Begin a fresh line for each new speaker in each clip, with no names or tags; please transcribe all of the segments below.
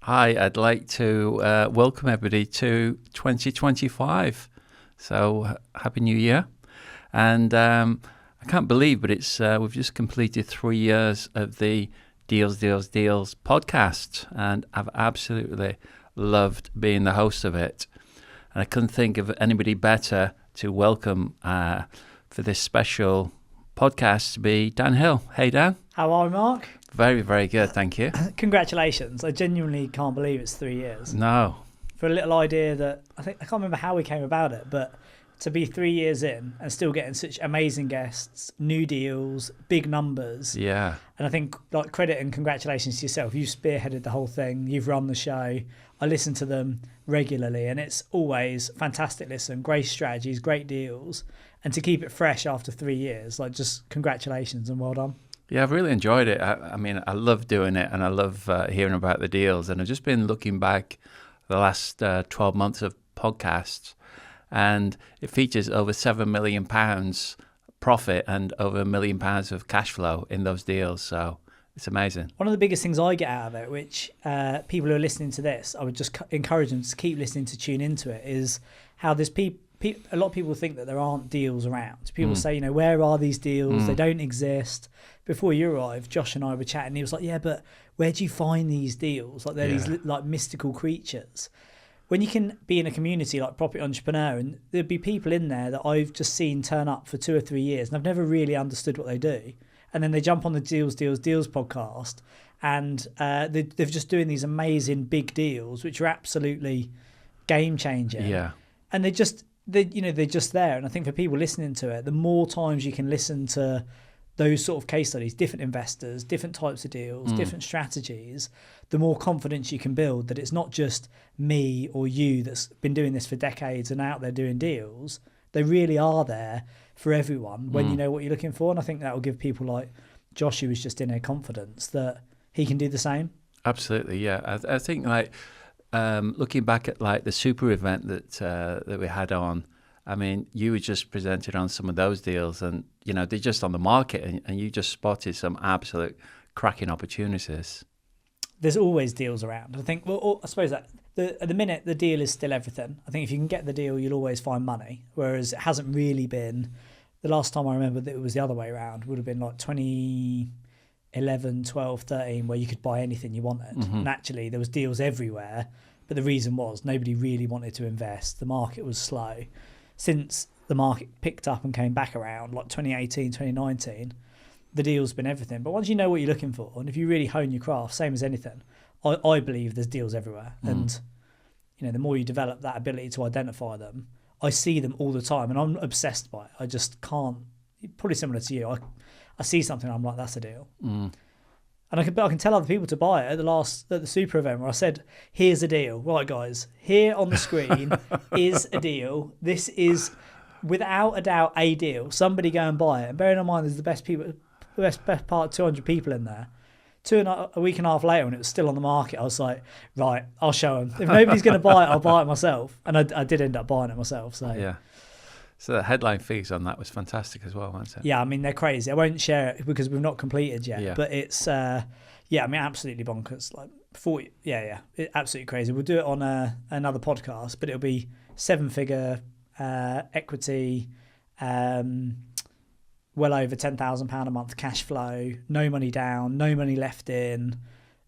Hi, I'd like to welcome everybody to 2025. So, Happy New Year. And I can't believe, but it's we've just completed 3 years of the Deals podcast. And I've absolutely loved being the host of it. And I couldn't think of anybody better to welcome for this special podcast to be Dan Hill. Hey, Dan.
How are you, Mark?
Very, very good, thank you.
Congratulations. I genuinely can't believe it's 3 years.
No.
For a little idea that, I can't remember how we came about it, but to be 3 years in and still getting such amazing guests, new deals, big numbers.
Yeah.
And I think like credit and congratulations to yourself. You've spearheaded the whole thing. You've run the show. I listen to them regularly and it's always fantastic listen, great strategies, great deals. And to keep it fresh after 3 years, like just congratulations and well done.
Yeah, I've really enjoyed it. I mean, I love doing it and I love hearing about the deals. And I've just been looking back the last 12 months of podcasts and it features over £7 million profit and over £1 million of cash flow in those deals. So it's amazing.
One of the biggest things I get out of it, which people who are listening to this, I would just encourage them to keep listening to tune into it, is how there's a lot of people think that there aren't deals around. People say, where are these deals? They don't exist. Before you arrived, Josh and I were chatting. He was like, yeah, but where do you find these deals? Like they're these like mystical creatures. When you can be in a community like Property Entrepreneur, and there'd be people in there that I've just seen turn up for 2 or 3 years, and I've never really understood what they do. And then they jump on the Deals podcast, and they're just doing these amazing big deals, which are absolutely game changing.
Yeah,
and they're just there. And I think for people listening to it, the more times you can listen to those sort of case studies, different investors, different types of deals, different strategies, the more confidence you can build that it's not just me or you that's been doing this for decades and out there doing deals. They really are there for everyone when you know what you're looking for. And I think that will give people like Josh, who was just in a confidence that he can do the same.
Absolutely, yeah. I think like looking back at like the super event that we had on, I mean, you were just presented on some of those deals and, they're just on the market and you just spotted some absolute cracking opportunities.
There's always deals around. I think, I suppose that at the minute, the deal is still everything. I think if you can get the deal, you'll always find money, whereas it hasn't really been. The last time I remember that it was the other way around would have been like 2011, 12, 13, where you could buy anything you wanted. And actually, there was deals everywhere. But the reason was nobody really wanted to invest. The market was slow. Since the market picked up and came back around, like 2018, 2019, the deal's been everything. But once you know what you're looking for, and if you really hone your craft, same as anything, I believe there's deals everywhere. And, the more you develop that ability to identify them, I see them all the time and I'm obsessed by it. I just can't, probably similar to you. I see something, I'm like, that's a deal. And I can tell other people to buy it at the super event where I said, here's a deal. Right, guys, here on the screen is a deal. This is without a doubt a deal. Somebody go and buy it. And bearing in mind, there's the best part, 200 people in there. A week and a half later, when it was still on the market, I was like, right, I'll show them. If nobody's going to buy it, I'll buy it myself. And I did end up buying it myself. So
yeah. So the headline fees on that was fantastic as well, wasn't it?
Yeah, I mean, they're crazy. I won't share it because we've not completed yet.
Yeah.
But it's, absolutely bonkers. Like 40, it's absolutely crazy. We'll do it on another podcast, but it'll be 7-figure equity, well over £10,000 a month cash flow, no money down, no money left in,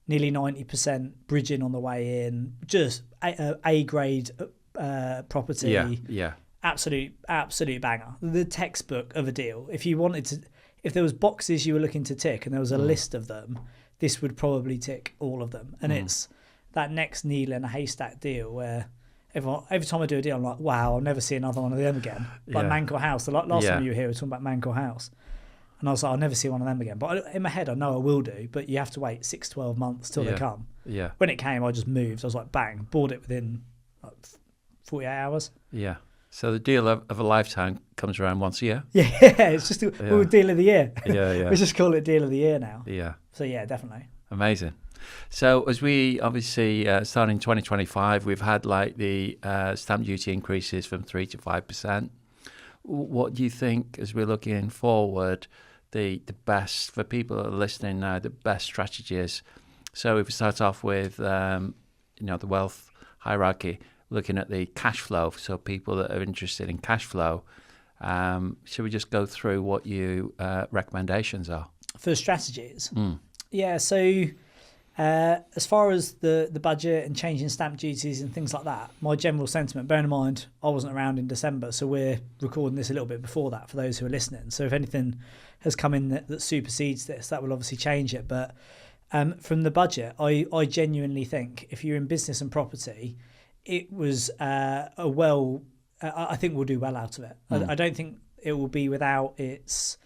nearly 90% bridging on the way in, just A grade property.
Yeah.
Absolute banger. The textbook of a deal. If there was boxes you were looking to tick and there was a list of them, this would probably tick all of them. And it's that next needle in a haystack deal where every time I do a deal, I'm like, wow, I'll never see another one of them again. Like Manco House. The last time you were here, we were talking about Manco House. And I was like, I'll never see one of them again. But in my head, I know I will do. But you have to wait 6-12 months till they come.
Yeah.
When it came, I just moved. I was like, bang, bought it within like 48 hours.
Yeah. So the deal of a lifetime comes around once a year?
Yeah, it's just a deal of the year.
Yeah.
We just call it deal of the year now.
Yeah.
So yeah, definitely.
Amazing. So as we obviously starting 2025, we've had like the stamp duty increases from 3 to 5%. What do you think, as we're looking forward, the best for people that are listening now, the best strategies? So if we start off with the wealth hierarchy, looking at the cash flow. So people that are interested in cash flow, should we just go through what your recommendations are?
For strategies? Yeah, so as far as the budget and changing stamp duties and things like that, my general sentiment, bearing in mind I wasn't around in December, so we're recording this a little bit before that for those who are listening. So if anything has come in that supersedes this, that will obviously change it. But from the budget, I genuinely think if you're in business and property, it was I think we'll do well out of it. I don't think it will be without its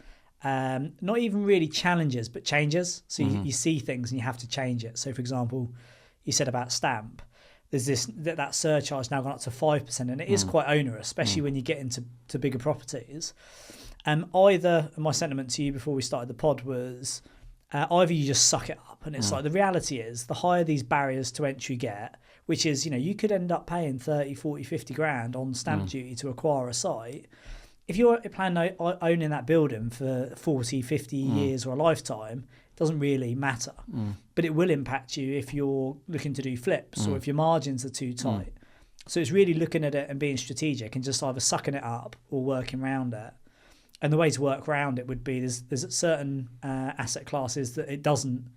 not even really challenges, but changes. So you see things and you have to change it. So for example, you said about stamp, there's that surcharge now gone up to 5%, and it is quite onerous, especially when you get into bigger properties. My sentiment to you before we started the pod was either you just suck it up, and it's like the reality is the higher these barriers to entry get, which is, you could end up paying 30, 40, 50 grand on stamp duty to acquire a site. If you're planning on owning that building for 40, 50 years or a lifetime, it doesn't really matter. But it will impact you if you're looking to do flips or if your margins are too tight. So it's really looking at it and being strategic and just either sucking it up or working around it. And the way to work around it would be there's certain asset classes that it doesn't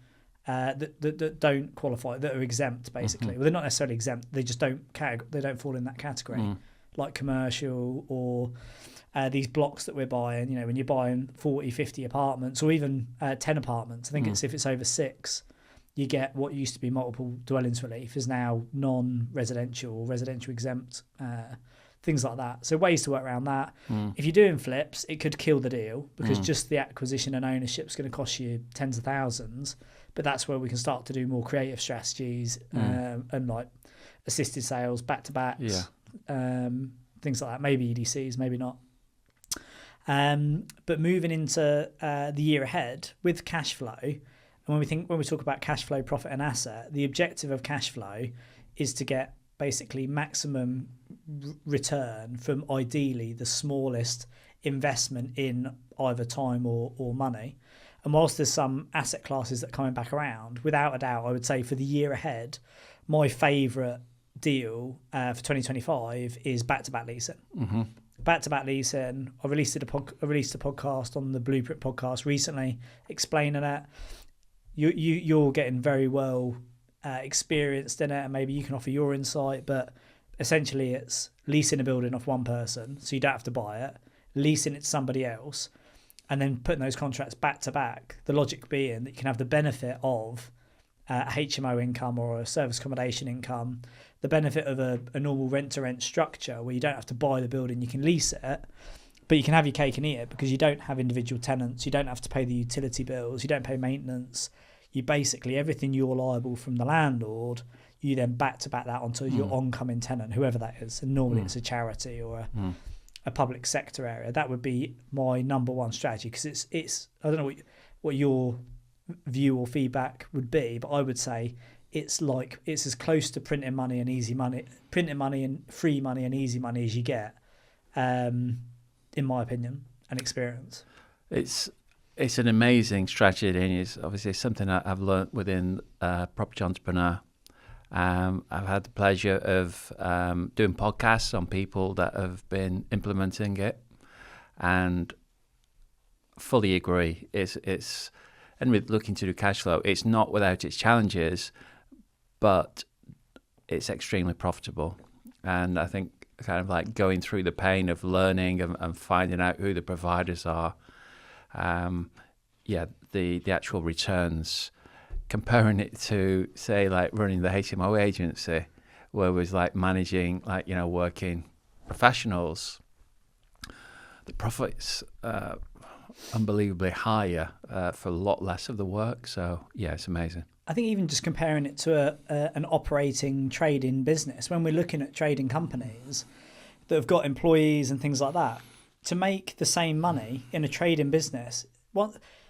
that don't qualify, that are exempt basically. Well, they're not necessarily exempt; they just don't fall in that category, like commercial or these blocks that we're buying. When you're buying 40, 50 apartments or even 10 apartments, I think if it's over 6, you get what used to be multiple dwellings relief is now non-residential or residential exempt. Things like that. So ways to work around that. If you're doing flips, it could kill the deal because just the acquisition and ownership is going to cost you tens of thousands. But that's where we can start to do more creative strategies and like assisted sales, back-to-backs, things like that. Maybe EDCs, maybe not. But moving into the year ahead with cash flow, and when we talk about cash flow, profit and asset, the objective of cash flow is to get basically maximum return from ideally the smallest investment in either time or money. And whilst there's some asset classes that are coming back around, without a doubt, I would say for the year ahead, my favourite deal for 2025 is back-to-back leasing. Back-to-back leasing. I released a podcast on the Blueprint podcast recently explaining it. You're getting very well experienced in it, and maybe you can offer your insight, but essentially it's leasing a building off one person so you don't have to buy it, leasing it to somebody else, and then putting those contracts back to back, the logic being that you can have the benefit of a HMO income or a service accommodation income, the benefit of a normal rent-to-rent structure where you don't have to buy the building, you can lease it, but you can have your cake and eat it because you don't have individual tenants, you don't have to pay the utility bills, you don't pay maintenance. You basically, everything you're liable from the landlord, you then back-to-back that onto your oncoming tenant, whoever that is. And normally it's a charity or a public sector area. That would be my number one strategy because it's I don't know what your view or feedback would be, but I would say it's as close to printing money and free money and easy money as you get, in my opinion and experience.
It's an amazing strategy, and it's obviously something I've learned within Property Entrepreneur. I've had the pleasure of doing podcasts on people that have been implementing it, and fully agree. And with looking to do cash flow, it's not without its challenges, but it's extremely profitable. And I think kind of like going through the pain of learning and finding out who the providers are. The actual returns, comparing it to say like running the HMO agency, where it was like managing working professionals, the profits unbelievably higher for a lot less of the work. So yeah, it's amazing.
I think even just comparing it to an operating trading business, when we're looking at trading companies that have got employees and things like that, to make the same money in a trading business,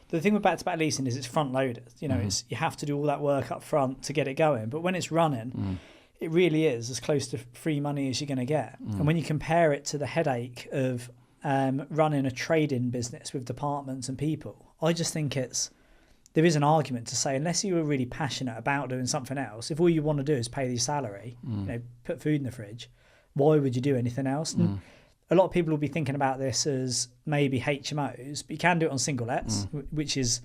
the thing with back-to-back leasing is it's front-loaded. It's you have to do all that work up front to get it going. But when it's running, it really is as close to free money as you're going to get. And when you compare it to the headache of running a trading business with departments and people, I just think it's there is an argument to say, unless you were really passionate about doing something else, if all you want to do is pay your salary, put food in the fridge, why would you do anything else? And a lot of people will be thinking about this as maybe HMOs, but you can do it on single lets, which is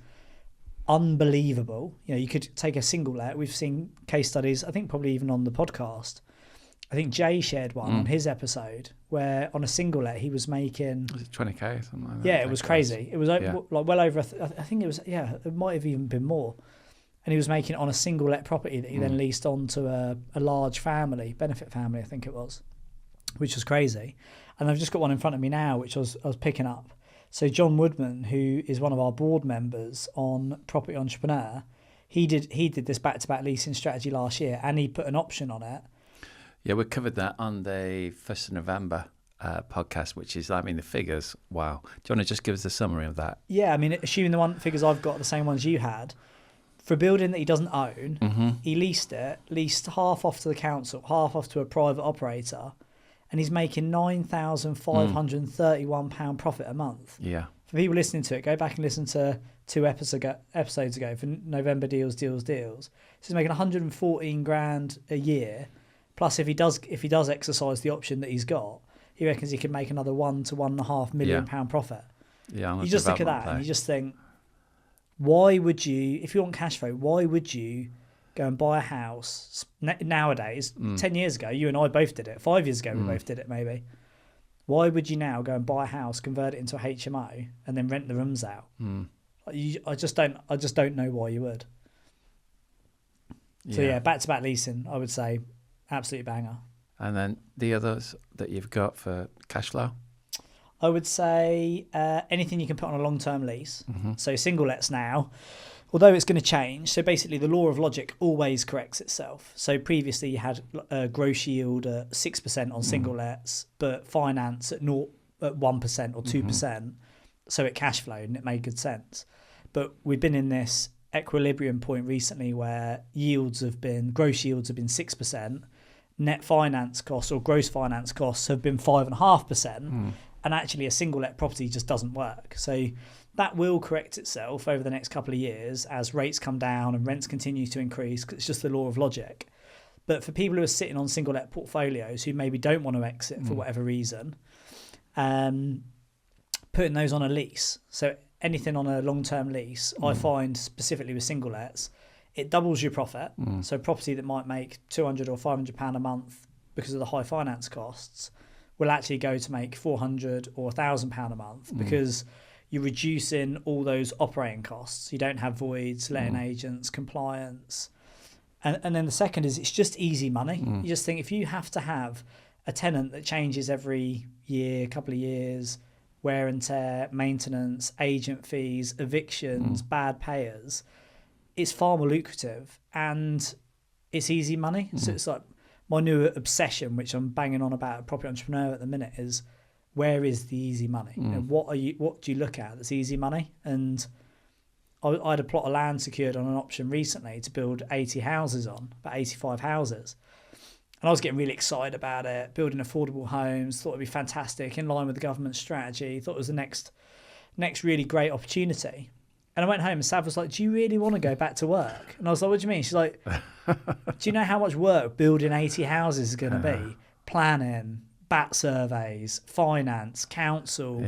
unbelievable. You could take a single let. We've seen case studies, I think probably even on the podcast. I think Jay shared one on his episode where on a single let he was making...
Was it 20k or something like that?
Yeah, it was crazy. It was like well over, I think it was, it might have even been more. And he was making it on a single let property that he then leased on to a large family, benefit family, I think it was, which was crazy. And I've just got one in front of me now, which I was picking up. So John Woodman, who is one of our board members on Property Entrepreneur, he did this back-to-back leasing strategy last year, and he put an option on it.
Yeah, we covered that on the 1st of November podcast, which is, the figures, wow. Do you want to just give us a summary of that?
Yeah, assuming the figures I've got are the same ones you had, for a building that he doesn't own, he leased half off to the council, half off to a private operator, and he's making £9,531 profit a month.
Yeah.
For people listening to it, go back and listen to 2 episodes ago for November deals. So he's making 114 grand a year. Plus, if he does exercise the option that he's got, he reckons he can make another £1 to £1.5 million profit.
Yeah,
you just look at that and you just think, why would you, if you want cash flow, why would you go and buy a house nowadays? 10 years ago, you and I both did it. 5 years ago, we both did it maybe. Why would you now go and buy a house, convert it into a HMO, and then rent the rooms out? I just don't know why you would. So yeah, back-to-back leasing, I would say. Absolute banger.
And then the others that you've got for cash flow?
I would say anything you can put on a long-term lease. So single lets now, although it's going to change. So basically the law of logic always corrects itself. So previously you had a gross yield at 6% on single lets, but finance at 1% or 2%. So it cash flowed and it made good sense. But we've been in this equilibrium point recently where gross yields have been 6%. Net finance costs or gross finance costs have been 5.5%, and actually a single let property just doesn't work. So that will correct itself over the next couple of years as rates come down and rents continue to increase, because it's just the law of logic. But for people who are sitting on single let portfolios who maybe don't want to exit for whatever reason, putting those on a lease. So anything on a long-term lease, I find specifically with single lets, it doubles your profit. So property that might make £200 or £500 a month because of the high finance costs will actually go to make £400 or £1,000 a month because you're reducing all those operating costs. You don't have voids, letting agents, compliance. And then the second is it's just easy money. You just think if you have to have a tenant that changes every year, couple of years, wear and tear, maintenance, agent fees, evictions, bad payers, it's far more lucrative and it's easy money. So it's like my new obsession, which I'm banging on about a property entrepreneur at the minute, is where is the easy money? What do you look at that's easy money? And I had a plot of land secured on an option recently to build 80 houses on, about 85 houses. And I was getting really excited about it, building affordable homes, thought it'd be fantastic, in line with the government strategy, thought it was the next really great opportunity. And I went home and Sav was like, do you really want to go back to work? And I was like, what do you mean? She's like, do you know how much work building 80 houses is going to be? Planning, BAT surveys, finance, council,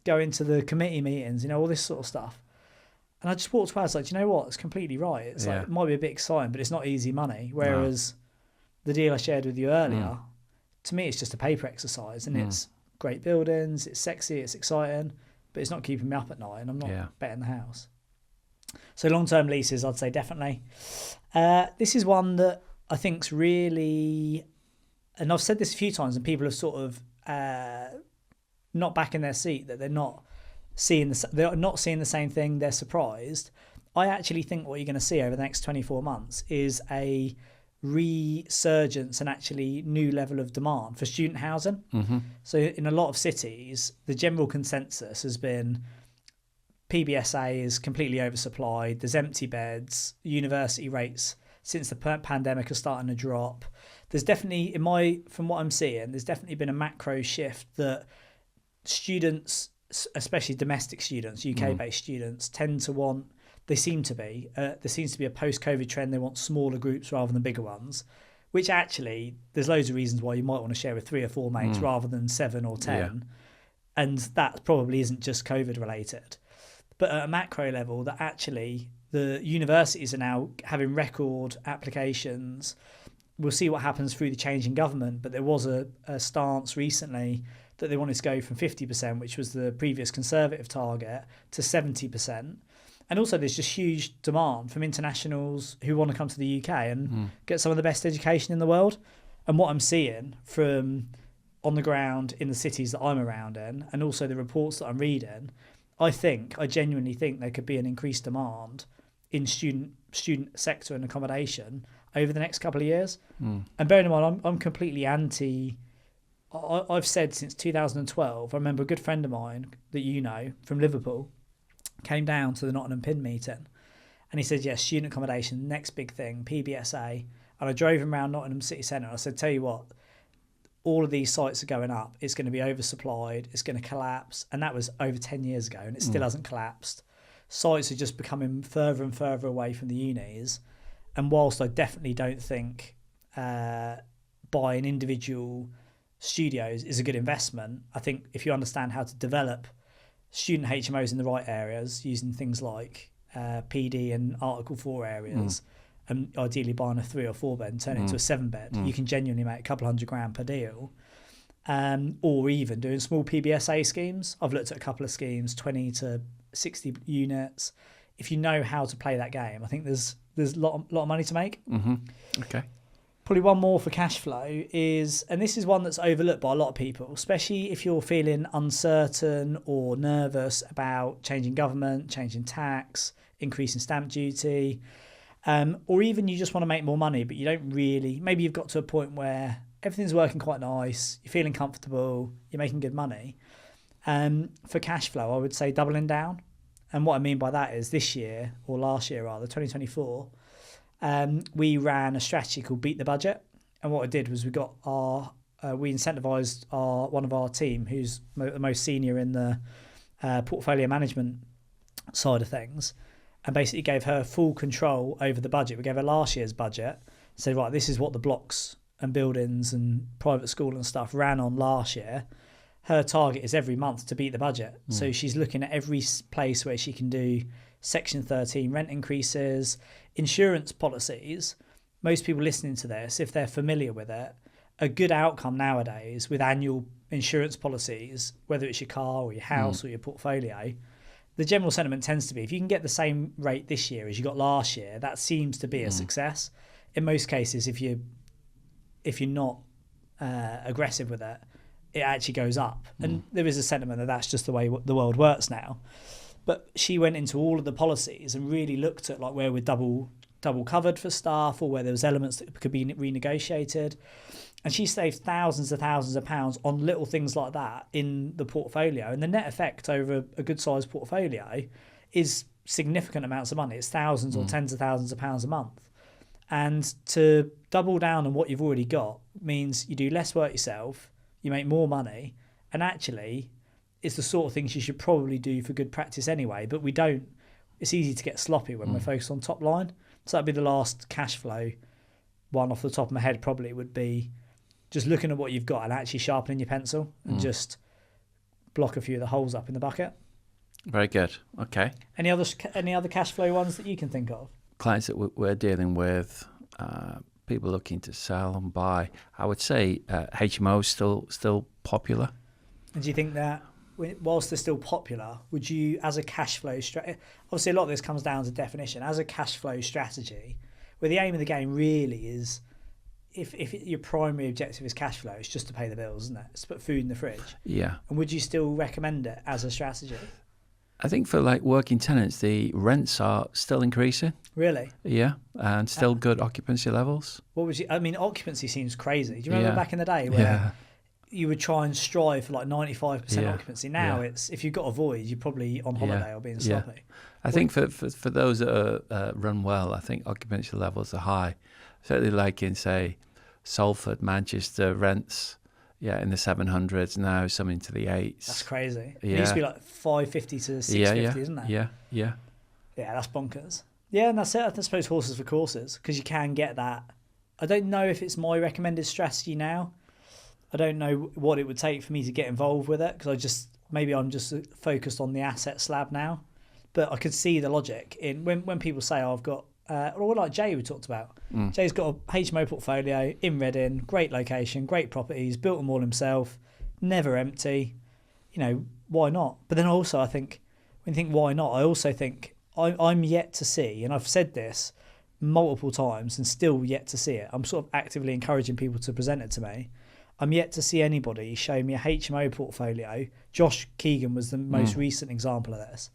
going to the committee meetings, all this sort of stuff. And I just walked away, I was like, do you know what? It's completely right. It's like, it might be a bit exciting, but it's not easy money. Whereas the deal I shared with you earlier, to me, it's just a paper exercise and it's great buildings, it's sexy, it's exciting, but it's not keeping me up at night and I'm not betting the house. So long-term leases, I'd say definitely. This is one that I think's really, and I've said this a few times and people have sort of not back in their seat, that they're not seeing the same thing, they're surprised. I actually think what you're going to see over the next 24 months is a resurgence and actually new level of demand for student housing. So in a lot of cities, the general consensus has been PBSA is completely oversupplied, there's empty beds, university rates since the pandemic are starting to drop. There's definitely, from what I'm seeing, there's definitely been a macro shift that students especially domestic students, UK-based students, tend to want. There seems to be a post-COVID trend. They want smaller groups rather than bigger ones, which actually there's loads of reasons why you might want to share with 3 or 4 mates rather than 7 or 10.
Yeah.
And that probably isn't just COVID related. But at a macro level, that actually the universities are now having record applications. We'll see what happens through the change in government, but there was a stance recently that they wanted to go from 50%, which was the previous Conservative target, to 70%. And also there's just huge demand from internationals who want to come to the UK and get some of the best education in the world. And what I'm seeing from on the ground in the cities that I'm around in, and also the reports that I'm reading, I genuinely think there could be an increased demand in student sector and accommodation over the next couple of years. And bearing in mind, I'm completely anti. I've said since 2012, I remember a good friend of mine that you know from Liverpool came down to the Nottingham Pin meeting and he said, yes, student accommodation, next big thing, PBSA. And I drove him around Nottingham city centre and I said, tell you what, all of these sites are going up. It's going to be oversupplied. It's going to collapse. And that was over 10 years ago and it still hasn't collapsed. Sites are just becoming further and further away from the unis. And whilst I definitely don't think buying individual studios is a good investment, I think if you understand how to develop student HMOs in the right areas using things like PD and Article 4 areas and ideally buying a 3 or 4 bed and turn it into a 7 bed, you can genuinely make a couple $100,000 per deal. Or even doing small PBSA schemes. I've looked at a couple of schemes, 20 to 60 units. If you know how to play that game, I think there's a lot of money to make.
Okay.
Probably one more for cash flow is, and this is one that's overlooked by a lot of people, especially if you're feeling uncertain or nervous about changing government, changing tax, increasing stamp duty, or even you just want to make more money, but you don't really, maybe you've got to a point where everything's working quite nice, you're feeling comfortable, you're making good money. For cash flow, I would say doubling down. And what I mean by that is this year, or last year rather, 2024, we ran a strategy called Beat the Budget. And what I did was we incentivised one of our team, who's the most senior in the portfolio management side of things, and basically gave her full control over the budget. We gave her last year's budget, said, right, this is what the blocks and buildings and private school and stuff ran on last year. Her target is every month to beat the budget. So she's looking at every place where she can do Section 13 rent increases, insurance policies. Most people listening to this, if they're familiar with it, a good outcome nowadays with annual insurance policies, whether it's your car or your house or your portfolio, the general sentiment tends to be if you can get the same rate this year as you got last year, that seems to be a success. In most cases, if you're not aggressive with it, it actually goes up. And there is a sentiment that that's just the way the world works now. But she went into all of the policies and really looked at like where we're double covered for staff or where there was elements that could be renegotiated. And she saved thousands of pounds on little things like that in the portfolio. And the net effect over a good sized portfolio is significant amounts of money. It's thousands or tens of thousands of pounds a month. And to double down on what you've already got means you do less work yourself, you make more money, and actually it's the sort of things you should probably do for good practice anyway, but we don't. It's easy to get sloppy when we're focused on top line. So that'd be the last cash flow one off the top of my head probably would be just looking at what you've got and actually sharpening your pencil and just block a few of the holes up in the bucket.
Very good. Okay.
Any other cash flow ones that you can think of?
Clients that we're dealing with, people looking to sell and buy. I would say HMO is still popular.
And do you think that whilst they're still popular, would you, as a cash flow strategy, obviously a lot of this comes down to definition, as a cash flow strategy, where the aim of the game really is, if your primary objective is cash flow, it's just to pay the bills, isn't it? It's to put food in the fridge.
Yeah.
And would you still recommend it as a strategy?
I think for like working tenants, the rents are still increasing.
Really?
Yeah, and still good occupancy levels.
What would you? I mean, occupancy seems crazy. Do you remember back in the day where you would try and strive for like 95% occupancy? Now it's if you've got a void, you're probably on holiday or being sloppy.
I think for those that are run well, I think occupancy levels are high. Certainly, like in say Salford, Manchester, rents, Yeah, in the 700s now, some into the 8s.
That's crazy.
Yeah.
It used to be like 550 to 650, isn't it?
Yeah.
Yeah, that's bonkers. Yeah, and that's it. I suppose horses for courses, because you can get that. I don't know if it's my recommended strategy now. I don't know what it would take for me to get involved with it, because I'm just focused on the asset slab now. But I could see the logic in when people say, I've got, or like Jay we talked about. Jay's got a HMO portfolio in Reading, great location, great properties, built them all himself, never empty. Why not? But then also I think, when you think why not, I also think I'm yet to see, and I've said this multiple times and still yet to see it. I'm sort of actively encouraging people to present it to me. I'm yet to see anybody show me a HMO portfolio. Josh Keegan was the most recent example of this,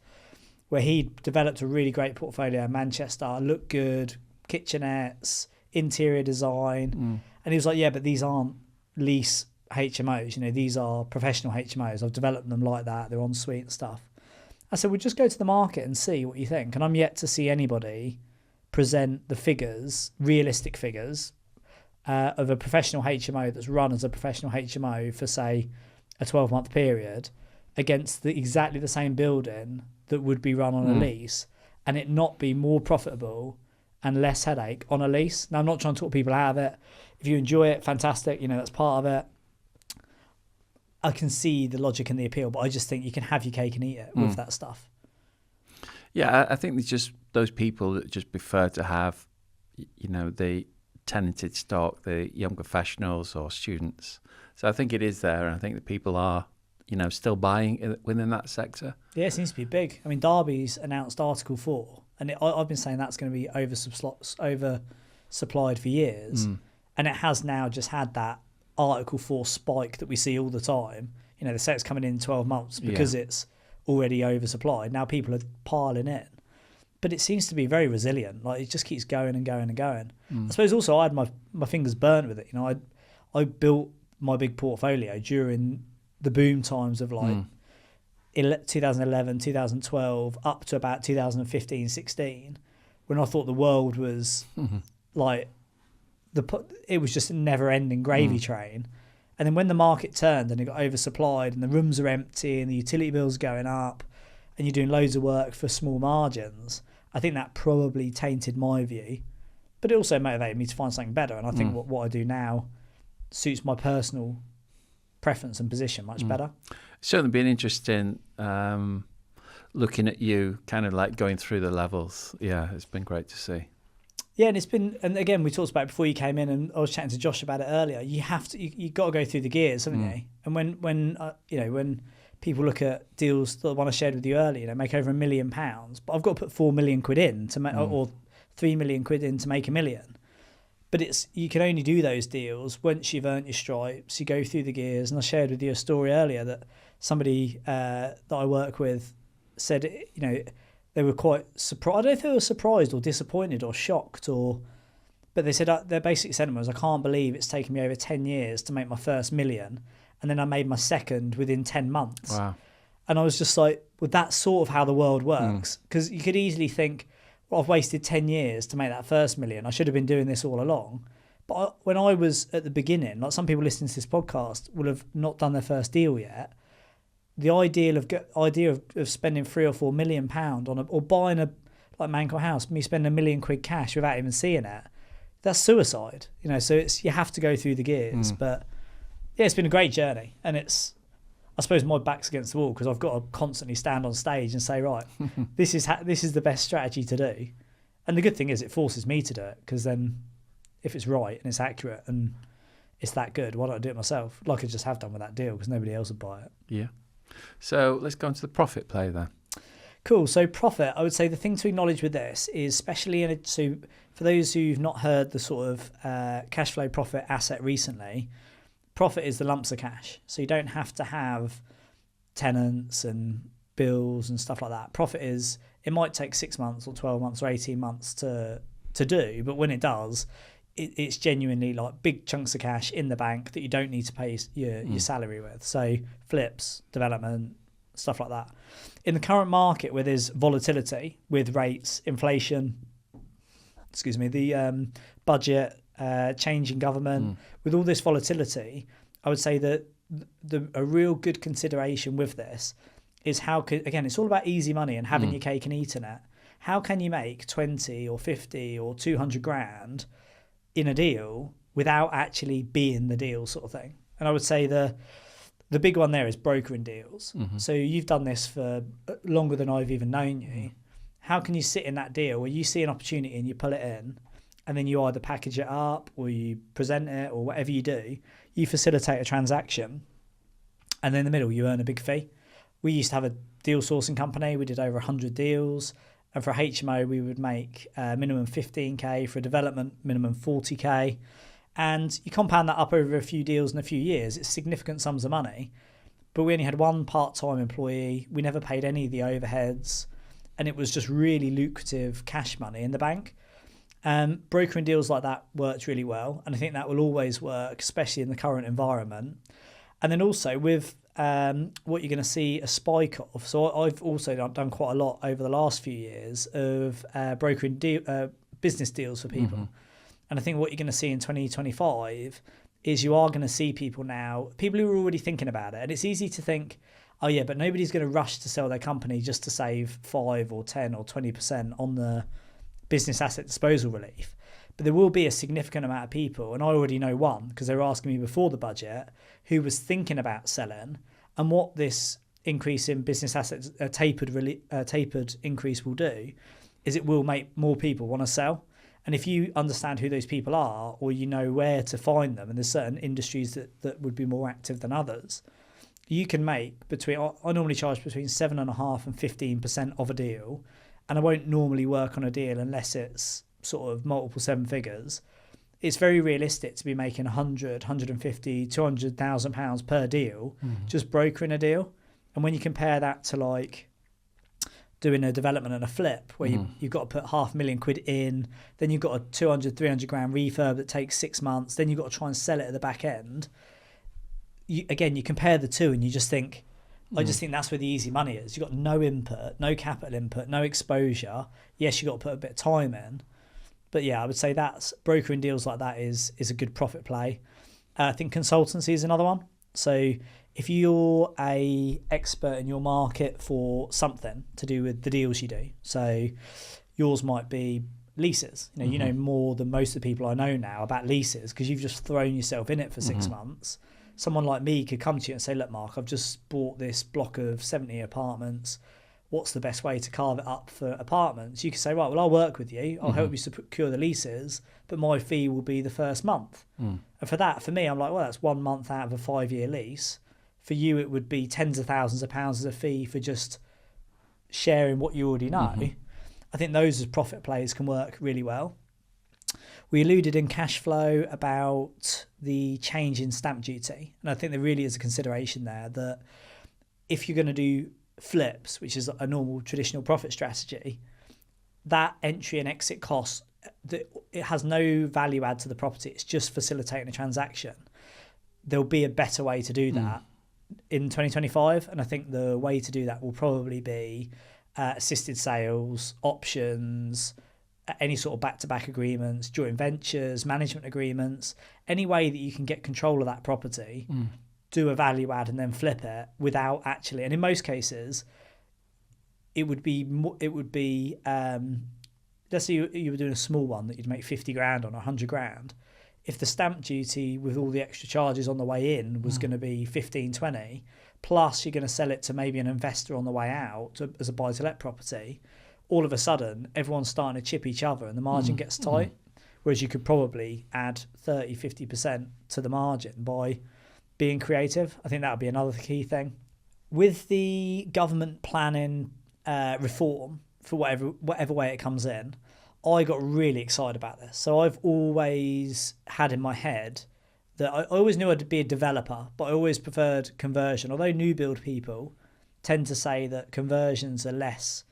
where he developed a really great portfolio in Manchester, looked good, kitchenettes, interior design. And he was like, yeah, but these aren't lease HMOs. These are professional HMOs. I've developed them like that. They're en suite and stuff. I said, well, just go to the market and see what you think. And I'm yet to see anybody present the figures, realistic figures, of a professional HMO that's run as a professional HMO for, say, a 12-month period against exactly the same building that would be run on a lease, and it not be more profitable and less headache on a lease. Now, I'm not trying to talk people out of it. If you enjoy it, fantastic. That's part of it. I can see the logic and the appeal, but I just think you can have your cake and eat it with that stuff.
Yeah, I think it's just those people that just prefer to have, the tenanted stock, the young professionals or students. So I think it is there, and I think that people are, still buying within that sector. Yeah,
it seems to be big. I mean, Derby's announced Article 4, and I've been saying that's going to be oversupplied for years, and it has now just had that Article 4 spike that we see all the time. They say it's coming in 12 months because it's already oversupplied. Now people are piling in. But it seems to be very resilient. Like, it just keeps going and going and going. I suppose also I had my fingers burnt with it. I built my big portfolio during the boom times of 2011, 2012, up to about 2015, 16, when I thought the world was it was just a never-ending gravy train. And then when the market turned and it got oversupplied and the rooms are empty and the utility bills going up and you're doing loads of work for small margins, I think that probably tainted my view. But it also motivated me to find something better. And I think what I do now suits my personal preference and position much better.
It's certainly been interesting looking at you kind of like going through the levels. Yeah, it's been great to see.
Yeah, and again, we talked about it before you came in, and I was chatting to Josh about it earlier. You have to, you got to go through the gears, haven't you? And when people look at deals, the one I shared with you earlier, make over £1 million, but I've got to put 4 million quid in to make, or 3 million quid in to make $1 million. But you can only do those deals once you've earned your stripes. You go through the gears, and I shared with you a story earlier that somebody that I work with said, they were quite surprised. I don't know if they were surprised or disappointed or shocked, but they said their basic sentiment was, I can't believe it's taken me over 10 years to make my first $1 million, and then I made my second within 10 months.
Wow.
And I was just like, well, that's sort of how the world works. Because you could easily think, well, I've wasted 10 years to make that first $1 million. I should have been doing this all along. But when I was at the beginning, like some people listening to this podcast will have not done their first deal yet. The idea of spending £3 or £4 million or buying a Manco house, me spending £1 million cash without even seeing it, that's suicide. So you have to go through the gears. But yeah, it's been a great journey, and I suppose my back's against the wall because I've got to constantly stand on stage and say, right, this is the best strategy to do. And the good thing is it forces me to do it, because then if it's right and it's accurate and it's that good, why don't I do it myself, like I just have done with that deal, because nobody else would buy it.
Yeah. So let's go on to the profit play then.
Cool. So profit, I would say the thing to acknowledge with this is, especially so for those who've not heard the sort of cash flow profit asset recently, profit is the lumps of cash. So you don't have to have tenants and bills and stuff like that. Profit is, it might take 6 months or 12 months or 18 months to do, but when it does, it's genuinely like big chunks of cash in the bank that you don't need to pay your salary with. So flips, development, stuff like that. In the current market where there's volatility with rates, inflation, the budget, change in government, with all this volatility, I would say that a real good consideration with this is again, it's all about easy money and having your cake and eating it. How can you make 20 or 50 or 200 grand in a deal without actually being the deal sort of thing? And I would say the big one there is brokering deals. So you've done this for longer than I've even known you. How can you sit in that deal where you see an opportunity and you pull it in, and then you either package it up or you present it or whatever you do, you facilitate a transaction, and then in the middle you earn a big fee. We used to have a deal sourcing company. We did over 100 deals. And for HMO, we would make minimum 15K, for a development, minimum 40K. And you compound that up over a few deals in a few years, it's significant sums of money. But we only had one part-time employee. We never paid any of the overheads. And it was just really lucrative cash money in the bank. Brokering deals like that worked really well. And I think that will always work, especially in the current environment. And then also with what you're going to see a spike of. So I've also done quite a lot over the last few years of brokering business deals for people. And I think what you're going to see in 2025 is you are going to see people now, people who are already thinking about it. And it's easy to think, oh yeah, but nobody's going to rush to sell their company just to save 5 or 10 or 20% on the business asset disposal relief. But there will be a significant amount of people, and I already know one because they were asking me before the budget, who was thinking about selling. And what this increase in business assets, tapered increase will do is it will make more people want to sell. And if you understand who those people are, or you know where to find them, and there's certain industries that would be more active than others, you can make I normally charge between 7.5% and 15% of a deal. And I won't normally work on a deal unless it's sort of multiple 7 figures. It's very realistic to be making 100, 150, 200,000 pounds per deal, just brokering a deal. And when you compare that to like doing a development and a flip where you've got to put £500,000 in, then you've got a 200, 300 grand refurb that takes 6 months, then you've got to try and sell it at the back end. You compare the two and you just think, I just think that's where the easy money is. You've got no input, no capital input, no exposure. Yes, you've got to put a bit of time in. But yeah, I would say that's brokering deals like that is a good profit play. I think consultancy is another one. So if you're a expert in your market for something to do with the deals you do, so yours might be leases. You know more than most of the people I know now about leases because you've just thrown yourself in it for 6 months. Someone like me could come to you and say, look, Mark, I've just bought this block of 70 apartments. What's the best way to carve it up for apartments? You could say, right, well, I'll work with you. I'll help you secure the leases, but my fee will be the first month. And for me, I'm like, well, that's 1 month out of a 5-year lease. For you, it would be tens of thousands of pounds as a fee for just sharing what you already know. I think those as profit plays can work really well. We alluded in Cashflow about the change in stamp duty. And I think there really is a consideration there that if you're going to do flips, which is a normal traditional profit strategy, that entry and exit cost, it has no value add to the property. It's just facilitating a transaction. There'll be a better way to do that in 2025. And I think the way to do that will probably be assisted sales, options, any sort of back-to-back agreements, joint ventures, management agreements, any way that you can get control of that property, do a value add and then flip it without actually, and in most cases, it would be, let's say you were doing a small one that you'd make 50 grand on, 100 grand. If the stamp duty with all the extra charges on the way in was going to be 15, 20, plus you're going to sell it to maybe an investor on the way out as a buy-to-let property, all of a sudden, everyone's starting to chip each other and the margin gets tight. Whereas you could probably add 30, 50% to the margin by being creative. I think that would be another key thing. With the government planning reform, for whatever way it comes in, I got really excited about this. So I've always had in my head that I always knew I'd be a developer, but I always preferred conversion. Although new build people tend to say that conversions are less...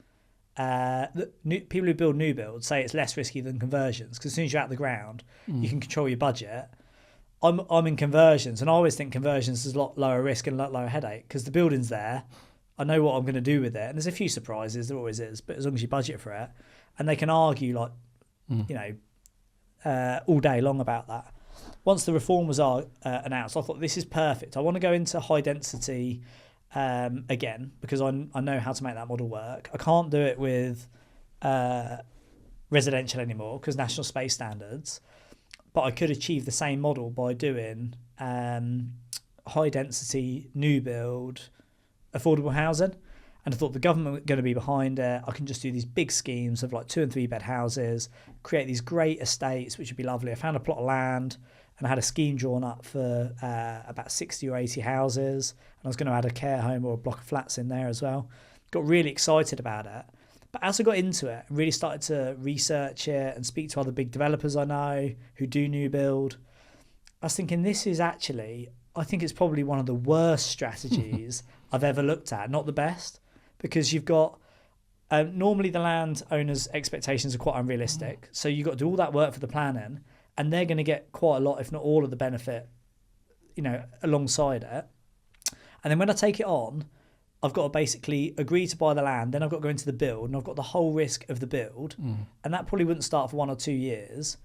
people who build new builds say it's less risky than conversions because as soon as you're out the ground, you can control your budget. I'm in conversions, and I always think conversions is a lot lower risk and a lot lower headache because the building's there. I know what I'm going to do with it, and there's a few surprises, there always is, but as long as you budget for it, and they can argue all day long about that. once the reform was announced, I thought this is perfect. I want to go into high density again because I know how to make that model work. I can't do it with residential anymore because national space standards, but I could achieve the same model by doing high density, new build, affordable housing. And I thought the government was going to be behind it. I can just do these big schemes of like 2 and 3 bed houses, create these great estates, which would be lovely. I found a plot of land and I had a scheme drawn up for about 60 or 80 houses. And I was going to add a care home or a block of flats in there as well. Got really excited about it. But as I got into it and really started to research it and speak to other big developers I know who do new build, I was thinking this is actually, I think it's probably one of the worst strategies I've ever looked at, not the best. Because you've got normally the landowners' expectations are quite unrealistic. So you've got to do all that work for the planning and they're going to get quite a lot, if not all of the benefit, alongside it. And then when I take it on, I've got to basically agree to buy the land, then I've got to go into the build and I've got the whole risk of the build. And that probably wouldn't start for 1 or 2 years.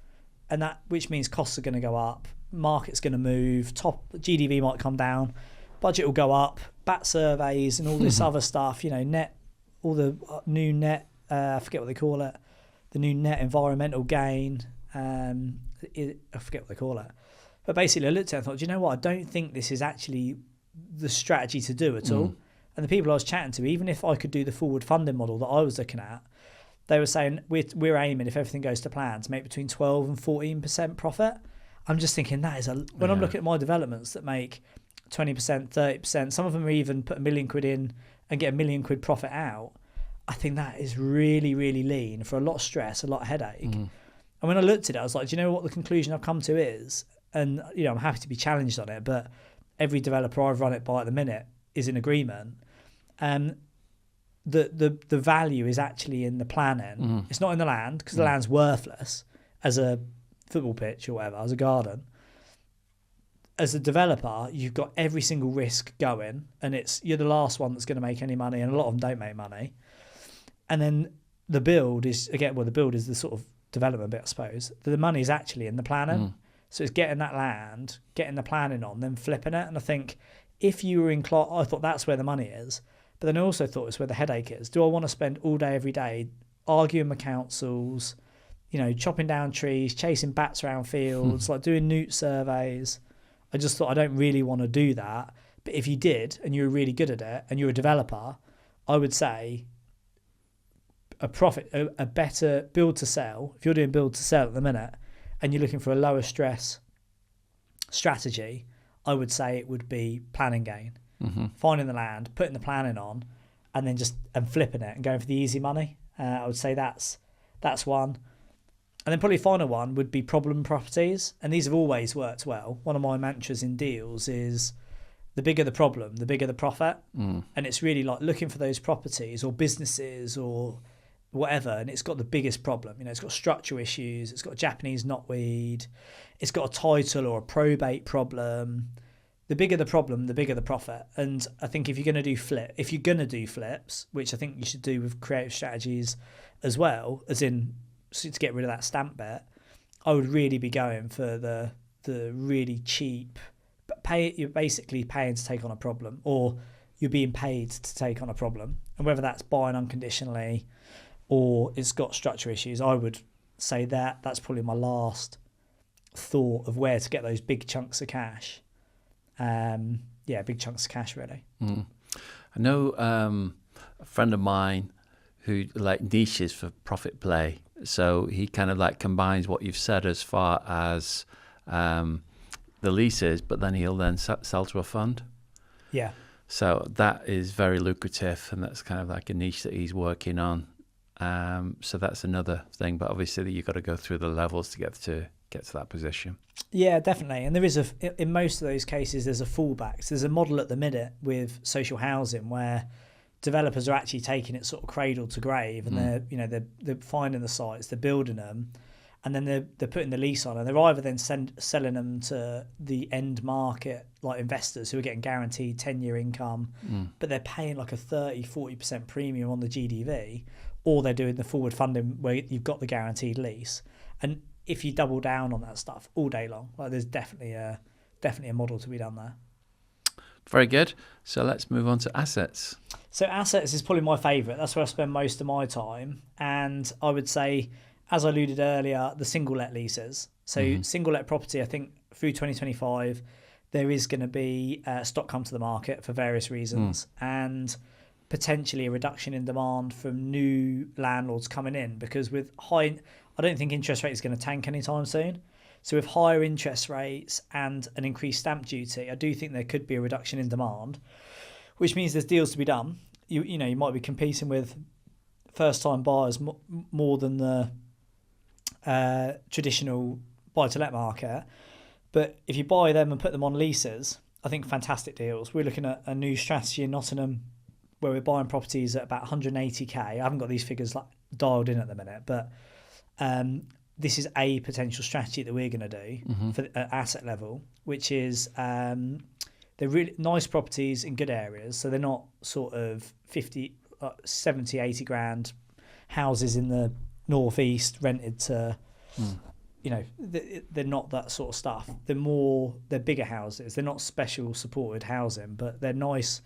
And that, which means costs are going to go up, market's going to move, GDV might come down, budget will go up, bat surveys and all this other stuff, net, all the new net, I forget what they call it, the new net environmental gain, I forget what they call it. But basically I looked at it and thought, do you know what, I don't think this is actually the strategy to do at all. And the people I was chatting to, even if I could do the forward funding model that I was looking at, they were saying we're aiming, if everything goes to plan, to make between 12 and 14% profit. I'm just thinking that is when I'm looking at my developments that make 20%, 30%, some of them even put £1 million in and get £1 million profit out. I think that is really, really lean for a lot of stress, a lot of headache. And when I looked at it, I was like, do you know what the conclusion I've come to is? And, I'm happy to be challenged on it, but every developer I've run it by at the minute is in agreement. The value is actually in the planning. It's not in the land because the land's worthless as a football pitch or whatever, as a garden. As a developer, you've got every single risk going and you're the last one that's going to make any money, and a lot of them don't make money. And then the build is, the build is the sort of development bit, I suppose. The money is actually in the planning. So it's getting that land, getting the planning on, then flipping it. And I think if you were inclined, I thought that's where the money is. But then I also thought it's where the headache is. Do I want to spend all day, every day arguing with councils, chopping down trees, chasing bats around fields, like doing newt surveys? I just thought I don't really want to do that. But if you did and you were really good at it and you're a developer, I would say a better build to sell. If you're doing build to sell at the minute and you're looking for a lower stress strategy, I would say it would be planning gain. Finding the land, putting the planning on, and then and flipping it and going for the easy money. I would say that's one. And then probably final one would be problem properties. And these have always worked well. One of my mantras in deals is the bigger the problem, the bigger the profit. And it's really like looking for those properties or businesses or whatever, and it's got the biggest problem. It's got structural issues, it's got Japanese knotweed, it's got a title or a probate problem. The bigger the problem, the bigger the profit. And I think if you're going to do flips, which I think you should do with creative strategies as well, as in to get rid of that stamp bit, I would really be going for the really cheap. You're basically paying to take on a problem, or you're being paid to take on a problem. And whether that's buying unconditionally or it's got structural issues, I would say that's probably my last thought of where to get those big chunks of cash. Big chunks of cash, really.
I know a friend of mine who niches for profit play. So he kind of combines what you've said as far as the leases, but then he'll sell to a fund.
Yeah.
So that is very lucrative, and that's kind of like a niche that he's working on. So that's another thing, but obviously you've got to go through the levels to get to that position.
Yeah, definitely. And there is in most of those cases, there's a fallback. So there's a model at the minute with social housing where developers are actually taking it sort of cradle to grave, and they're finding the sites, they're building them, and then they're putting the lease on, and they're either then selling them to the end market, like investors who are getting guaranteed 10-year income, but they're paying like a 30-40% premium on the GDV, or they're doing the forward funding where you've got the guaranteed lease. And if you double down on that stuff all day long, like there's definitely a model to be done there.
Very good. So let's move on to assets.
So assets is probably my favourite. That's where I spend most of my time. And I would say, as I alluded earlier, the single let leases. So single let property, I think through 2025, there is going to be stock come to the market for various reasons, and potentially a reduction in demand from new landlords coming in, because with high, I don't think interest rate is going to tank anytime soon. So with higher interest rates and an increased stamp duty, I do think there could be a reduction in demand, which means there's deals to be done. You know, you might be competing with first-time buyers more than the traditional buy-to-let market. But if you buy them and put them on leases, I think fantastic deals. We're looking at a new strategy in Nottingham where we're buying properties at about 180k. I haven't got these figures like dialed in at the minute, but this is a potential strategy that we're going to do for at asset level, which is they're really nice properties in good areas. So they're not sort of 50, 70, 80 grand houses in the northeast rented to, you know, they're not that sort of stuff. They're bigger houses. They're not special supported housing, but they're nice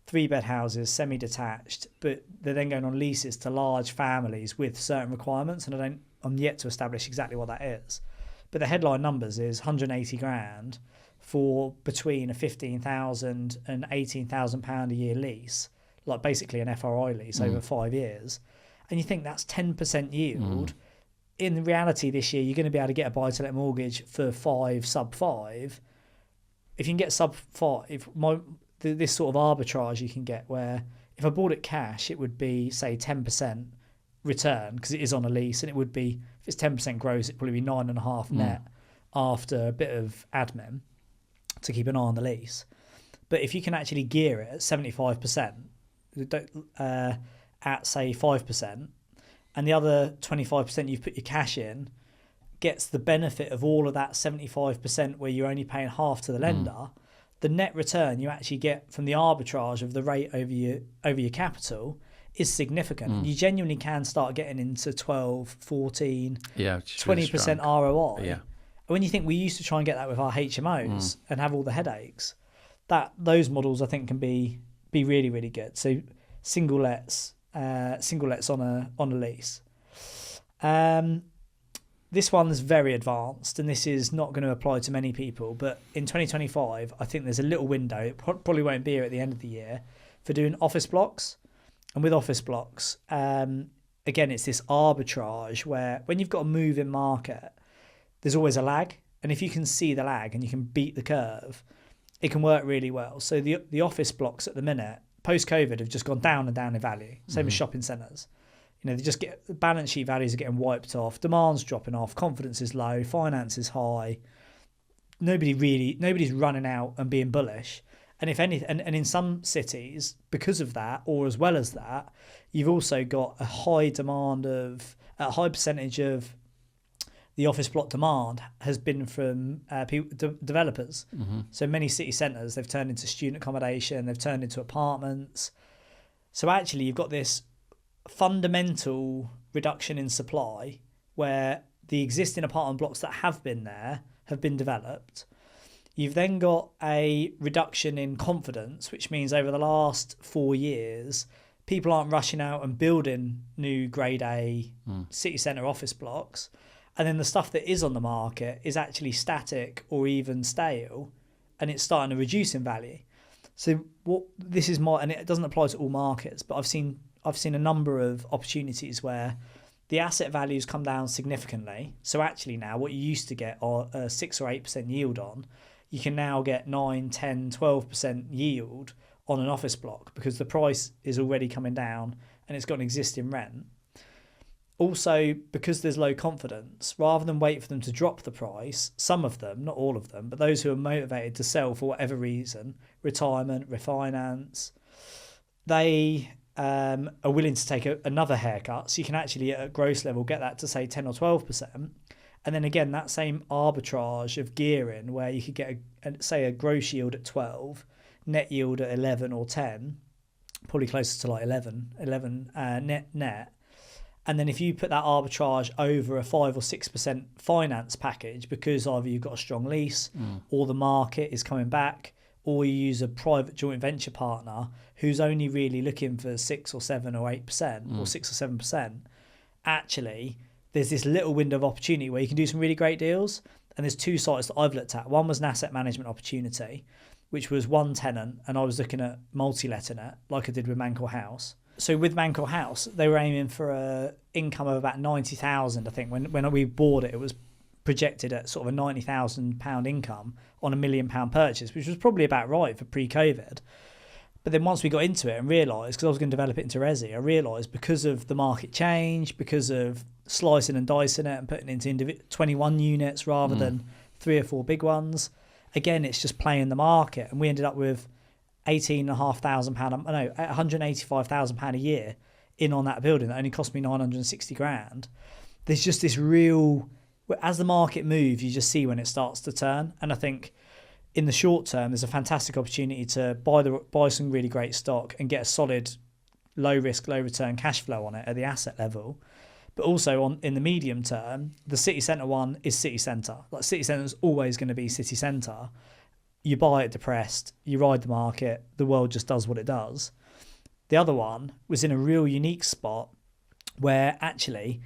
3-bed houses, semi-detached, but they're then going on leases to large families with certain requirements. And I'm yet to establish exactly what that is. But the headline numbers is 180 grand for between a 15,000 and 18,000 pound a year lease, like basically an FRI lease over 5 years. And you think that's 10% yield. In reality, this year, you're going to be able to get a buy-to-let mortgage for sub 5. If you can get sub 5, this sort of arbitrage you can get where if I bought it cash, it would be, say, 10% return because it is on a lease, and it would be, if it's 10% gross, it'd probably be 9.5 net after a bit of admin to keep an eye on the lease. But if you can actually gear it at 75%, at say 5%, and the other 25% you've put your cash in gets the benefit of all of that 75% where you're only paying half to the lender, the net return you actually get from the arbitrage of the rate over your capital is significant. You genuinely can start getting into 12, 14, 20% ROI. Yeah. When you think we used to try and get that with our HMOs and have all the headaches, those models I think can be really, really good. So single lets on a lease. This one's very advanced, and this is not going to apply to many people, but in 2025 I think there's a little window, it probably won't be here at the end of the year, for doing office blocks. And with office blocks, again, it's this arbitrage where when you've got a move in market, there's always a lag, and if you can see the lag and you can beat the curve, it can work really well. So the office blocks at the minute post-COVID have just gone down and down in value, same as shopping centres. You know, they just get, balance sheet values are getting wiped off, demand's dropping off, confidence is low, finance is high. Nobody's running out and being bullish. And if any, and in some cities, because of that, or as well as that, you've also got a high percentage of the office block demand has been from developers. So many city centres, they've turned into student accommodation, they've turned into apartments. So actually you've got this fundamental reduction in supply where the existing apartment blocks that have been there have been developed. You've then got a reduction in confidence, which means over the last 4 years, people aren't rushing out and building new grade A city centre office blocks. And then the stuff that is on the market is actually static or even stale, and it's starting to reduce in value. So and it doesn't apply to all markets, but I've seen a number of opportunities where the asset values come down significantly. So actually now what you used to get a 6 or 8% yield on, you can now get 9, 10, 12% yield on an office block because the price is already coming down and it's got an existing rent. Also, because there's low confidence, rather than wait for them to drop the price, some of them, not all of them, but those who are motivated to sell for whatever reason, retirement, refinance, they are willing to take another haircut. So you can actually at a gross level get that to say 10 or 12%. And then again, that same arbitrage of gearing where you could get a gross yield at 12, net yield at 11 or 10, probably closer to like 11 net. And then if you put that arbitrage over a 5 or 6% finance package, because either you've got a strong lease or the market is coming back, or you use a private joint venture partner who's only really looking for 6 or 7 or 8% or 6 or 7%, actually there's this little window of opportunity where you can do some really great deals. And there's two sites that I've looked at. One was an asset management opportunity, which was one tenant, and I was looking at multi-letting it like I did with Mankell House. So with Mankell House, they were aiming for a income of about 90,000. I think when we bought it, it was projected at sort of a £90,000 income on £1 million purchase, which was probably about right for pre-COVID. But then once we got into it and realised, because I was going to develop it into resi, I realised because of the market change, because of slicing and dicing it and putting it into 21 units rather than 3 or 4 big ones, again, it's just playing the market. And we ended up with £185,000 a year in on that building that only cost me 960 grand. There's just this real, as the market moves, you just see when it starts to turn. And I think in the short term, there's a fantastic opportunity to buy some really great stock and get a solid, low risk, low return cash flow on it at the asset level. But also in the medium term, the city centre one is city centre. Like city centre is always going to be city centre. You buy it depressed, you ride the market, the world just does what it does. The other one was in a real unique spot where actually,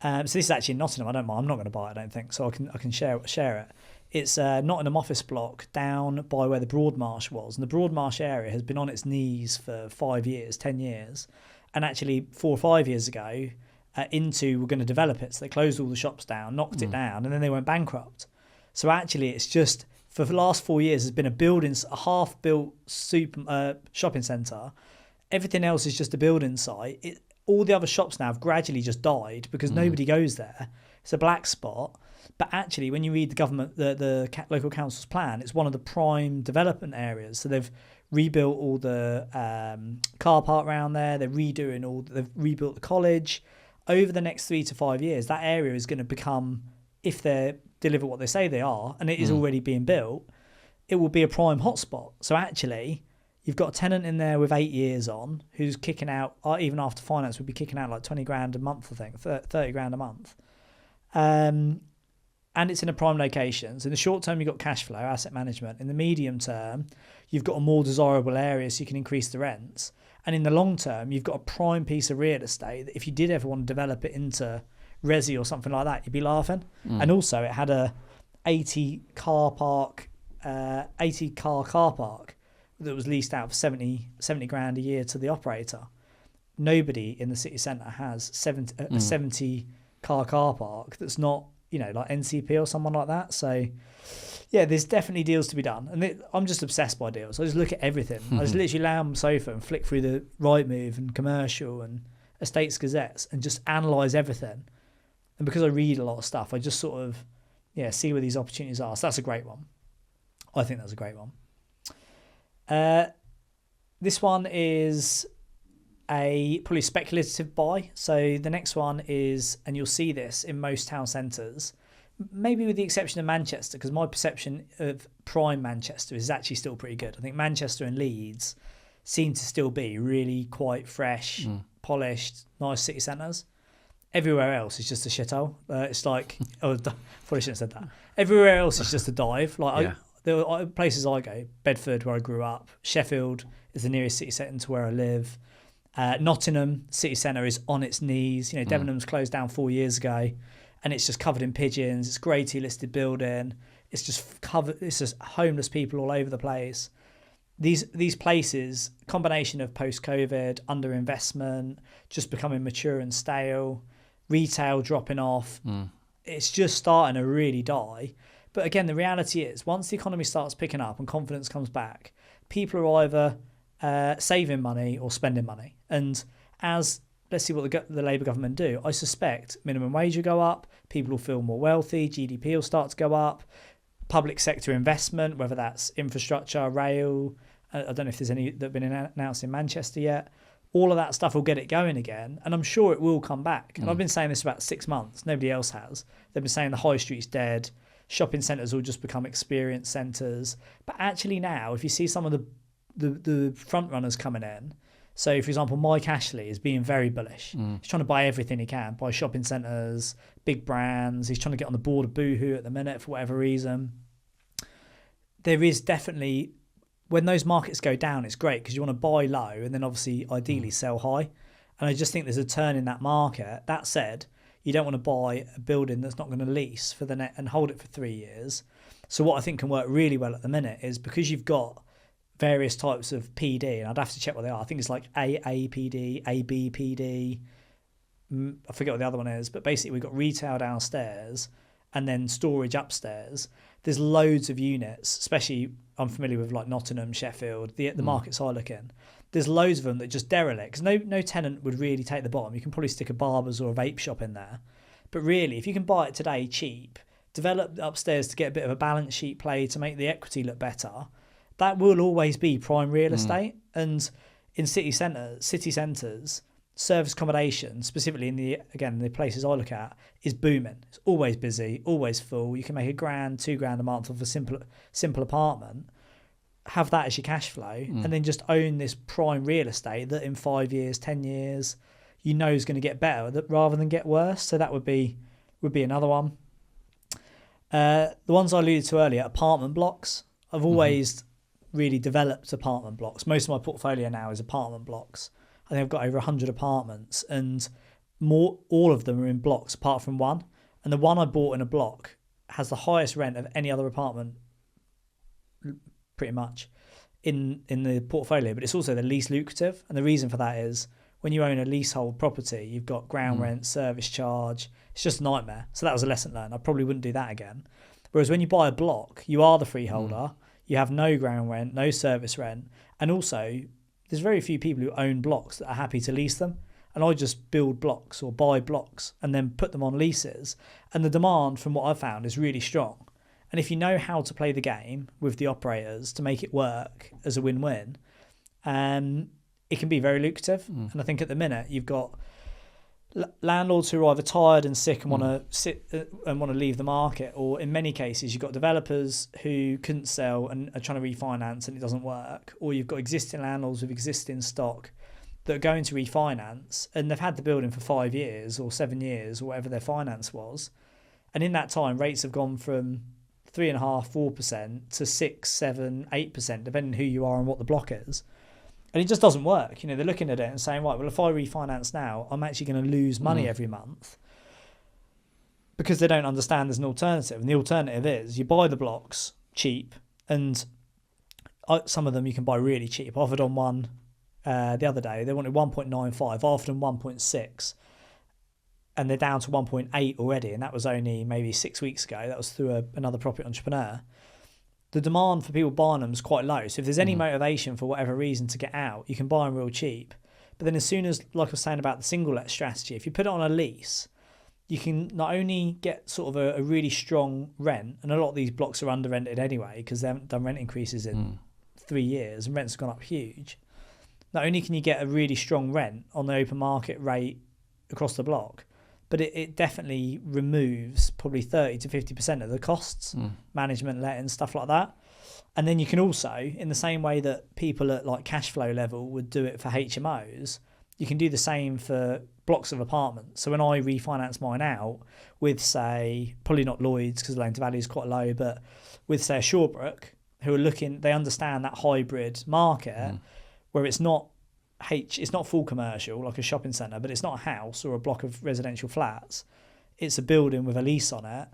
so this is actually in Nottingham. I don't mind. I'm not going to buy it, I don't think, so I can share it. It's Nottingham office block down by where the Broadmarsh was, and the Broadmarsh area has been on its knees for 5 years, 10 years, and actually 4 or 5 years ago, we're going to develop it, so they closed all the shops down, knocked it down, and then they went bankrupt. So actually, it's just for the last 4 years, there's been a half-built shopping centre. Everything else is just a building site. All the other shops now have gradually just died because nobody goes there. It's a black spot. But actually, when you read the local council's plan, it's one of the prime development areas. So they've rebuilt all the car park around there. They've rebuilt the college. Over the next 3 to 5 years, that area is going to become, if they deliver what they say they are, and it is already being built, it will be a prime hotspot. So actually, you've got a tenant in there with 8 years on who's kicking out, even after finance, would be kicking out like 20 grand a month, I think, 30 grand a month. And it's in a prime location. So in the short term, you've got cash flow, asset management. In the medium term, you've got a more desirable area so you can increase the rents. And in the long term, you've got a prime piece of real estate that if you did ever want to develop it into resi or something like that, you'd be laughing. And also it had a 80 car car park that was leased out for 70 grand a year to the operator. Nobody in the city centre has a 70 car park that's not, like NCP or someone like that. So yeah, there's definitely deals to be done. And I'm just obsessed by deals. I just look at everything. I just literally lay on the sofa and flick through the Rightmove and Commercial and Estates Gazettes and just analyse everything. And because I read a lot of stuff, I just sort of, see where these opportunities are. So that's a great one. I think that's a great one. This one is a probably speculative buy. So the next one is, and you'll see this in most town centres, maybe with the exception of Manchester, because my perception of prime Manchester is actually still pretty good. I think Manchester and Leeds seem to still be really quite fresh, polished, nice city centres. Everywhere else is just a shithole. It's like, probably shouldn't have said that. Everywhere else is just a dive. There are places I go, Bedford, where I grew up. Sheffield is the nearest city centre to where I live. Nottingham city centre is on its knees. Debenhams closed down 4 years ago, and it's just covered in pigeons. It's a Grade 2 listed building. It's just covered. It's just homeless people all over the place. These places, combination of post-COVID, underinvestment, just becoming mature and stale, retail dropping off. It's just starting to really die. But again, the reality is, once the economy starts picking up and confidence comes back, people are either saving money or spending money. And let's see what the Labour government do. I suspect minimum wage will go up, people will feel more wealthy, GDP will start to go up, public sector investment, whether that's infrastructure, rail, I don't know if there's any that have been announced in Manchester yet, all of that stuff will get it going again, and I'm sure it will come back. And I've been saying this for about 6 months. Nobody else has. They've been saying the high street's dead, shopping centres will just become experience centres. But actually now, if you see some of the front runners coming in, So, for example, Mike Ashley is being very bullish. He's trying to buy everything he can, buy shopping centres, big brands. He's trying to get on the board of Boohoo at the minute for whatever reason. There is definitely, when those markets go down, it's great because you want to buy low and then obviously ideally sell high. And I just think there's a turn in that market. That said, you don't want to buy a building that's not going to lease for the net and hold it for 3 years. So what I think can work really well at the minute is because you've got various types of PD, and I'd have to check what they are. I think it's like AAPD, ABPD. I forget what the other one is, but basically we've got retail downstairs and then storage upstairs. There's loads of units, especially I'm familiar with like Nottingham, Sheffield, the markets I look in. There's loads of them that just derelict. No tenant would really take the bottom. You can probably stick a barber's or a vape shop in there. But really, if you can buy it today cheap, develop upstairs to get a bit of a balance sheet play to make the equity look better, that will always be prime real estate. And in city centres, service accommodation, specifically in the places I look at, is booming. It's always busy, always full. You can make $1,000, $2,000 a month off a simple apartment. Have that as your cash flow, and then just own this prime real estate that in 5 years, 10 years, you know is going to get better rather than get worse. So that would be another one. The ones I alluded to earlier, apartment blocks. I've always really developed apartment blocks. Most of my portfolio now is apartment blocks. I think I've got over 100 apartments, and all of them are in blocks apart from one. And the one I bought in a block has the highest rent of any other apartment, pretty much, in the portfolio. But it's also the least lucrative. And the reason for that is when you own a leasehold property, you've got ground rent, service charge. It's just a nightmare. So that was a lesson learned. I probably wouldn't do that again. Whereas when you buy a block, you are the freeholder. You have no ground rent, no service rent. And also, there's very few people who own blocks that are happy to lease them. And I just build blocks or buy blocks and then put them on leases. And the demand, from what I've found, is really strong. And if you know how to play the game with the operators to make it work as a win-win, it can be very lucrative. And I think at the minute you've got landlords who are either tired and sick and want to sit and want to leave the market, or in many cases you've got developers who couldn't sell and are trying to refinance and it doesn't work, or you've got existing landlords with existing stock that are going to refinance and they've had the building for 5 years or 7 years or whatever their finance was, and in that time rates have gone from 3.5%, 4% to 6, 7, 8%, depending who you are and what the block is. And it just doesn't work. They're looking at it and saying, right, well, if I refinance now, I'm actually going to lose money every month, because they don't understand there's an alternative. And the alternative is you buy the blocks cheap, and some of them you can buy really cheap. I offered on one the other day. They wanted 1.95. I offered them 1.6. And they're down to 1.8 already. And that was only maybe 6 weeks ago. That was through another property entrepreneur. The demand for people buying them is quite low. So if there's any motivation for whatever reason to get out, you can buy them real cheap. But then as soon as, like I was saying about the single let strategy, if you put it on a lease, you can not only get sort of a really strong rent, and a lot of these blocks are under rented anyway because they haven't done rent increases in 3 years and rents have gone up huge. Not only can you get a really strong rent on the open market rate across the block, but it definitely removes probably 30 to 50% of the costs, management, letting, stuff like that. And then you can also, in the same way that people at like Cashflow level would do it for HMOs, you can do the same for blocks of apartments. So when I refinance mine out with, say, probably not Lloyd's because the loan to value is quite low, but with, say, a Shawbrook, who are looking, they understand that hybrid market where it's not full commercial like a shopping centre, but it's not a house or a block of residential flats. It's a building with a lease on it.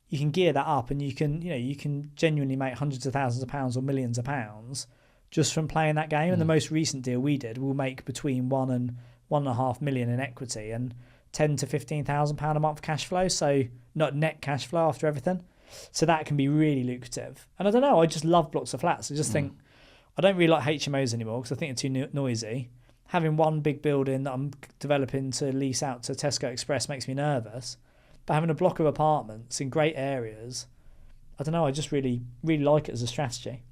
You can gear that up, and you can genuinely make hundreds of thousands of pounds or millions of pounds just from playing that game. And the most recent deal we did, we'll make between 1 and 1.5 million in equity and £10,000 to £15,000 a month cash flow. So not net cash flow after everything. So that can be really lucrative. And I don't know, I just love blocks of flats. I just think I don't really like HMOs anymore because I think they're too noisy. Having one big building that I'm developing to lease out to Tesco Express makes me nervous. But having a block of apartments in great areas, I don't know, I just really, really like it as a strategy.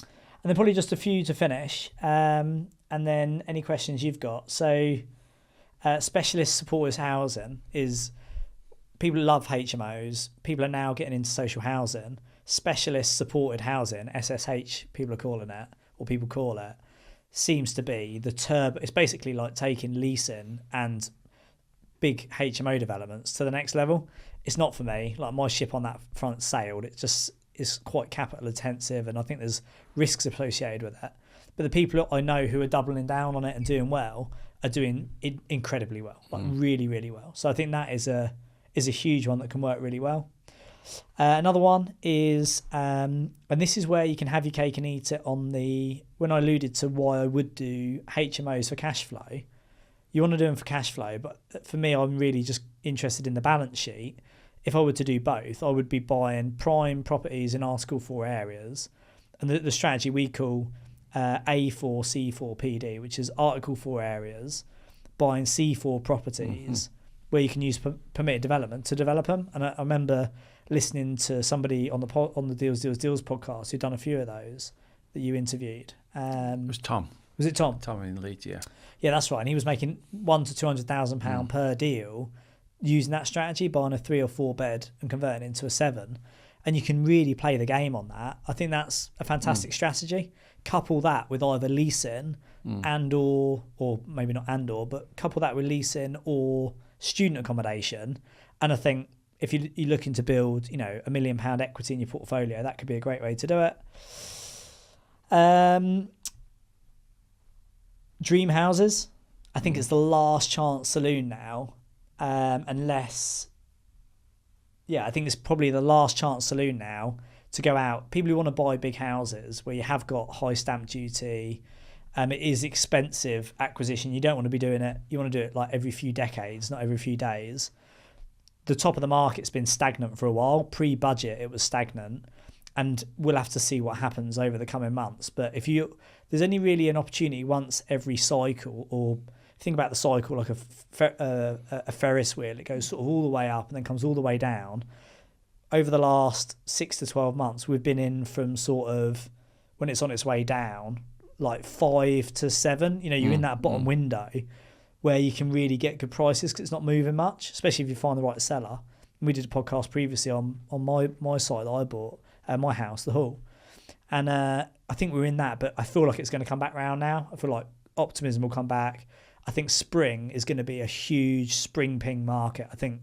And then probably just a few to finish, and then any questions you've got. So specialist supporters housing is, people love HMOs. People are now getting into social housing. Specialist supported housing, SSH, people are calling it, or people call it, seems to be the turbo. It's basically like taking leasing and big HMO developments to the next level. It's not for me. Like, my ship on that front sailed. It just is quite capital intensive, and I think there's risks associated with it. But the people I know who are doubling down on it and doing well are doing incredibly well, like really, really well. So I think that is a huge one that can work really well. Another one is, and this is where you can have your cake and eat it on the, when I alluded to why I would do HMOs for cash flow, you want to do them for cash flow, but for me, I'm really just interested in the balance sheet. If I were to do both, I would be buying prime properties in Article 4 areas, and the strategy we call A4, C4, PD, which is Article 4 areas, buying C4 properties where you can use permitted development to develop them. And I remember listening to somebody on the Deals podcast who'd done a few of those that you interviewed.
It was Tom.
Was it Tom?
Tom in Leeds, yeah.
Yeah, that's right. And he was making £100,000 to £200,000 per deal using that strategy, buying a 3 or 4 bed and converting it into a 7. And you can really play the game on that. I think that's a fantastic strategy. Couple that with either leasing and or maybe not and or, but couple that with leasing or student accommodation. And I think if you're looking to build, £1 million equity in your portfolio, that could be a great way to do it. Dream houses. I think it's the last chance saloon now, unless... Yeah, I think it's probably the last chance saloon now to go out. People who want to buy big houses where you have got high stamp duty, it is expensive acquisition. You don't want to be doing it. You want to do it like every few decades, not every few days. The top of the market's been stagnant for a while. Pre-budget, it was stagnant. And we'll have to see what happens over the coming months. But there's only really an opportunity once every cycle, or think about the cycle like a Ferris wheel. It goes sort of all the way up and then comes all the way down. Over the last 6 to 12 months, we've been in from sort of, when it's on its way down, like 5 to 7. You're in that bottom window where you can really get good prices because it's not moving much, especially if you find the right seller. And we did a podcast previously on my site that I bought, my house, the Hall. And I think we're in that, but I feel like it's going to come back round now. I feel like optimism will come back. I think spring is going to be a huge spring ping market. I think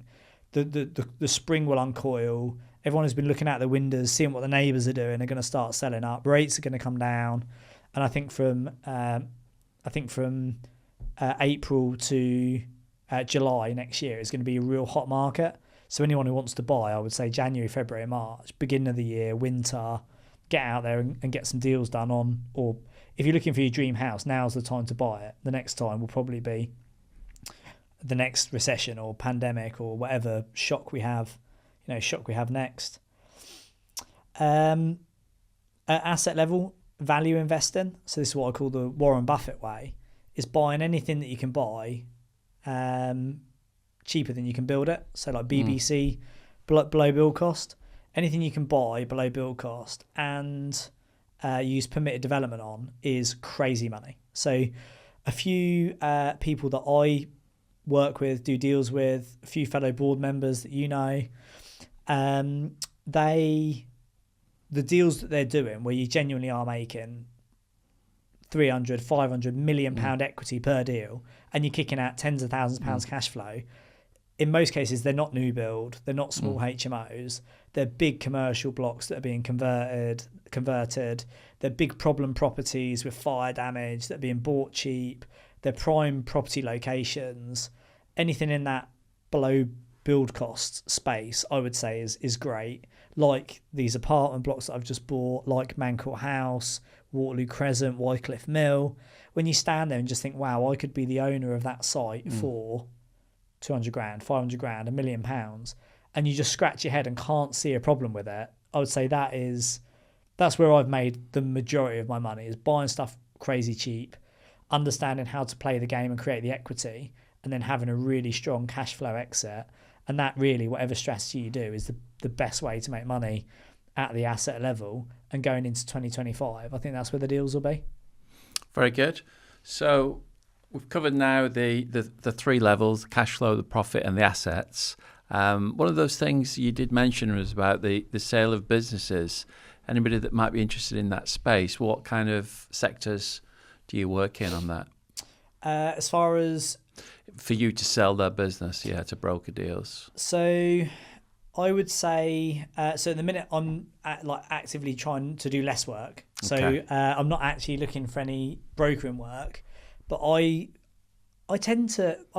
the spring will uncoil. Everyone has been looking out the windows, seeing what the neighbours are doing. They're going to start selling up. Rates are going to come down, and I think from April to July next year is going to be a real hot market. So anyone who wants to buy, I would say January, February, March, beginning of the year, winter, get out there and get some deals done on. Or if you're looking for your dream house, now's the time to buy it. The next time will probably be the next recession or pandemic or whatever shock we have next. At asset level, value investing. So this is what I call the Warren Buffett way, is buying anything that you can buy cheaper than you can build it. So like BBC, below build cost. Anything you can buy below build cost and use permitted development on is crazy money. So a few people that I work with, do deals with, a few fellow board members that the deals that they're doing where you genuinely are making 300, 500 million pound equity per deal and you're kicking out tens of thousands of pounds cash flow. In most cases, they're not new build. They're not small HMOs. They're big commercial blocks that are being converted. They're big problem properties with fire damage that are being bought cheap. They're prime property locations. Anything in that below build cost space, I would say, is great. Like these apartment blocks that I've just bought, like Mancourt House, Waterloo Crescent, Wycliffe Mill. When you stand there and just think, wow, I could be the owner of that site for 200 grand, 500 grand, £1 million, and you just scratch your head and can't see a problem with it, I would say that's where I've made the majority of my money, is buying stuff crazy cheap, understanding how to play the game and create the equity, and then having a really strong cash flow exit. And that really, whatever strategy you do, is the best way to make money at the asset level. And going into 2025, I think that's where the deals will be.
Very good. So we've covered now the three levels: cash flow, the profit, and the assets. One of those things you did mention was about the sale of businesses. Anybody that might be interested in that space, what kind of sectors do you work in on that?
As far as
for you to sell their business, to broker deals.
So I would say, so at the minute I'm actively trying to do less work. So I'm not actually looking for any brokering work, but I've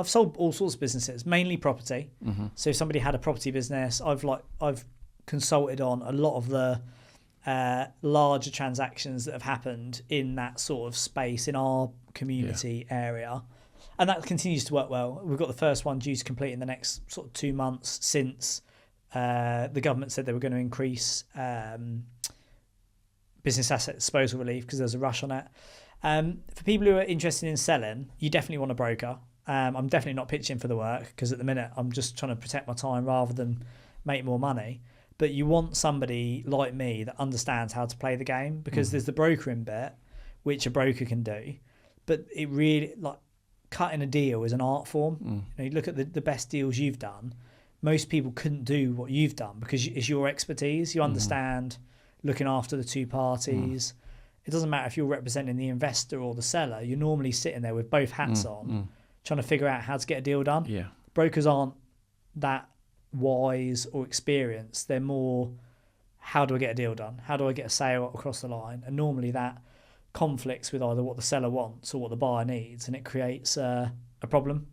sold all sorts of businesses, mainly property. Mm-hmm. So if somebody had a property business, I've consulted on a lot of the larger transactions that have happened in that sort of space in our community area. And that continues to work well. We've got the first one due to complete in the next sort of 2 months since the government said they were going to increase business asset disposal relief because there's a rush on it. For people who are interested in selling, you definitely want a broker. I'm definitely not pitching for the work because at the minute I'm just trying to protect my time rather than make more money. But you want somebody like me that understands how to play the game, because there's the brokering bit, which a broker can do. But it really, cutting a deal is an art form. You look at the best deals you've done. Most people couldn't do what you've done because it's your expertise. You understand looking after the two parties. It doesn't matter if you're representing the investor or the seller. You're normally sitting there with both hats on, trying to figure out how to get a deal done.
Yeah.
Brokers aren't that wise or experienced. They're more, how do I get a deal done? How do I get a sale across the line? And normally that conflicts with either what the seller wants or what the buyer needs, and it creates a problem.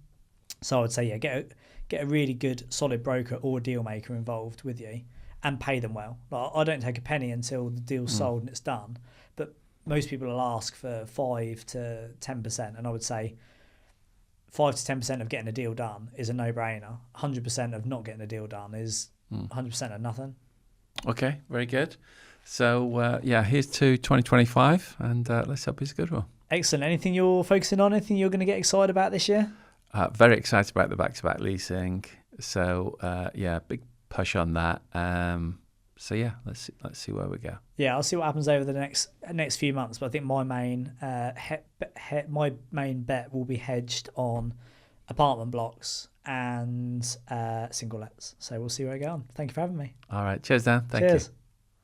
So I would say, get a really good, solid broker or a deal maker involved with you and pay them well. I don't take a penny until the deal's sold and it's done. But most people will ask for 5 to 10%, and I would say 5 to 10% of getting a deal done is a no-brainer. 100% of not getting a deal done is 100% of nothing.
Okay, very good. So, here's to 2025, and let's hope it's a good one.
Excellent. Anything you're focusing on? Anything you're going to get excited about this year?
Very excited about the back-to-back leasing. So, big push on that. Let's see where we go.
Yeah, I'll see what happens over the next few months. But I think my main bet will be hedged on apartment blocks and single lets. So we'll see where I go on. Thank you for having me.
All right. Cheers, Dan. Thank you.